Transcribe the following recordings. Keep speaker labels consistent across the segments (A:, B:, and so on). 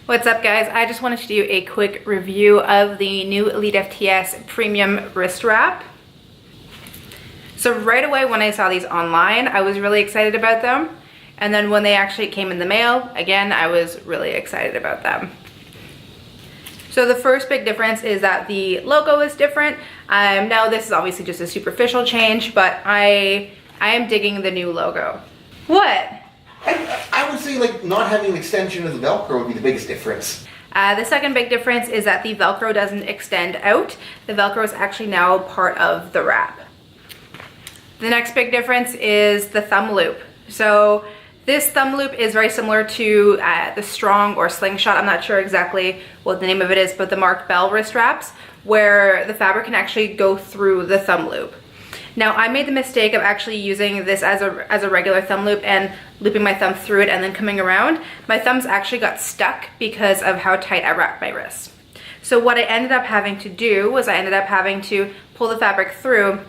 A: What's up guys? I just wanted to do a quick review of the new EliteFTS Premium Wrist Wrap. So right away when I saw these online, I was really excited about them. And then when they actually came in the mail, again, I was really excited about them. So the first big difference is that the logo is different. Now this is obviously just a superficial change, but I am digging the new logo. What?
B: I would say like not having an extension of the Velcro would be the biggest difference.
A: The second big difference is that the Velcro doesn't extend out. The Velcro is actually now part of the wrap. The next big difference is the thumb loop. So this thumb loop is very similar to the Strong or Slingshot, I'm not sure exactly what the name of it is, but the Mark Bell wrist wraps, where the fabric can actually go through the thumb loop. Now I made the mistake of actually using this as a regular thumb loop and looping my thumb through it and then coming around. My thumbs actually got stuck because of how tight I wrapped my wrist. So what I ended up having to do was I ended up having to pull the fabric through,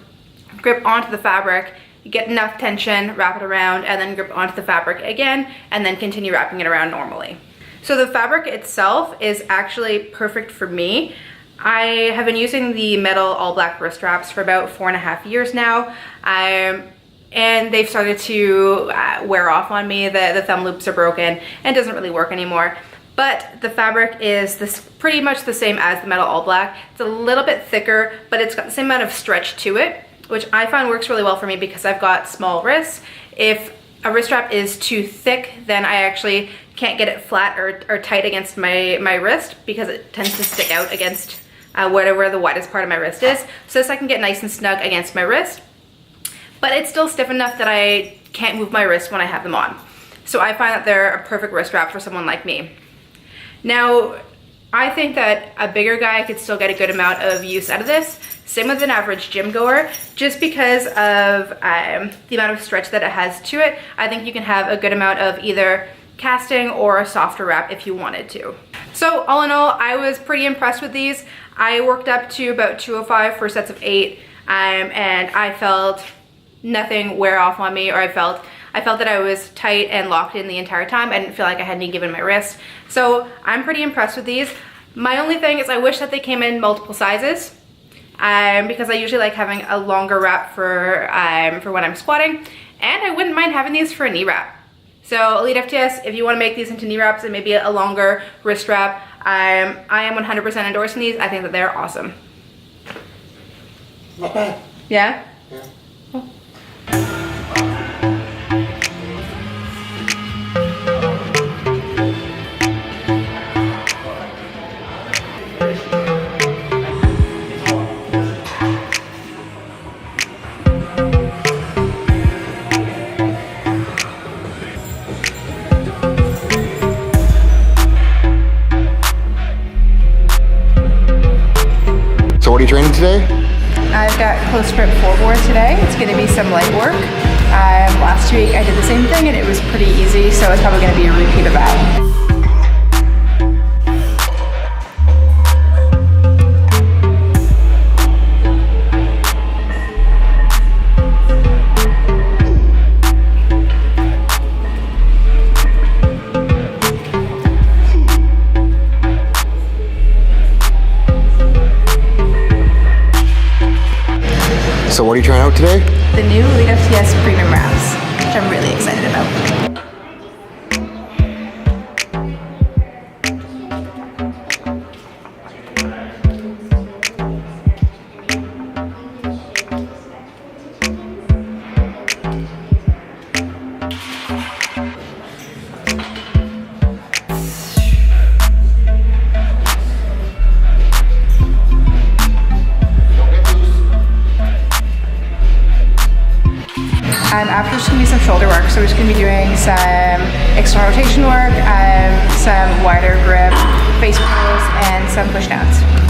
A: grip onto the fabric, get enough tension, wrap it around, and then grip onto the fabric again, and then continue wrapping it around normally. So the fabric itself is actually perfect for me. I have been using the metal all black wrist wraps for about 4.5 years now, and they've started to wear off on me. The thumb loops are broken and doesn't really work anymore. But the fabric is pretty much the same as the metal all black. It's a little bit thicker, but it's got the same amount of stretch to it, which I find works really well for me because I've got small wrists. If a wrist wrap is too thick, then I actually can't get it flat or tight against my wrist because it tends to stick out against where the widest part of my wrist is. So this I can get nice and snug against my wrist, but it's still stiff enough that I can't move my wrist when I have them on. So I find that they're a perfect wrist wrap for someone like me. Now, I think that a bigger guy could still get a good amount of use out of this. Same with an average gym goer, just because of the amount of stretch that it has to it. I think you can have a good amount of either casting or a softer wrap if you wanted to. So all in all, I was pretty impressed with these. I worked up to about 205 for sets of 8, and I felt nothing wear off on me, or I felt that I was tight and locked in the entire time. I didn't feel like I had any give in my wrist. So I'm pretty impressed with these. My only thing is I wish that they came in multiple sizes, because I usually like having a longer wrap for when I'm squatting, and I wouldn't mind having these for a knee wrap. So EliteFTS, if you want to make these into knee wraps and maybe a longer wrist wrap, I am 100% endorsing these. I think that they're awesome.
B: Not bad.
A: Yeah?
B: Yeah.
A: Cool.
B: So what are you training today?
A: I've got close grip full board today. It's going to be some light work. Last week I did the same thing and it was pretty easy, so it's probably going to be a repeat of that.
B: So what are you trying out today?
A: The new EliteFTS Premium Wraps, which I'm really excited about. After just going to be some shoulder work, so we're just going to be doing some external rotation work, some wider grip, face pulls, and some push downs.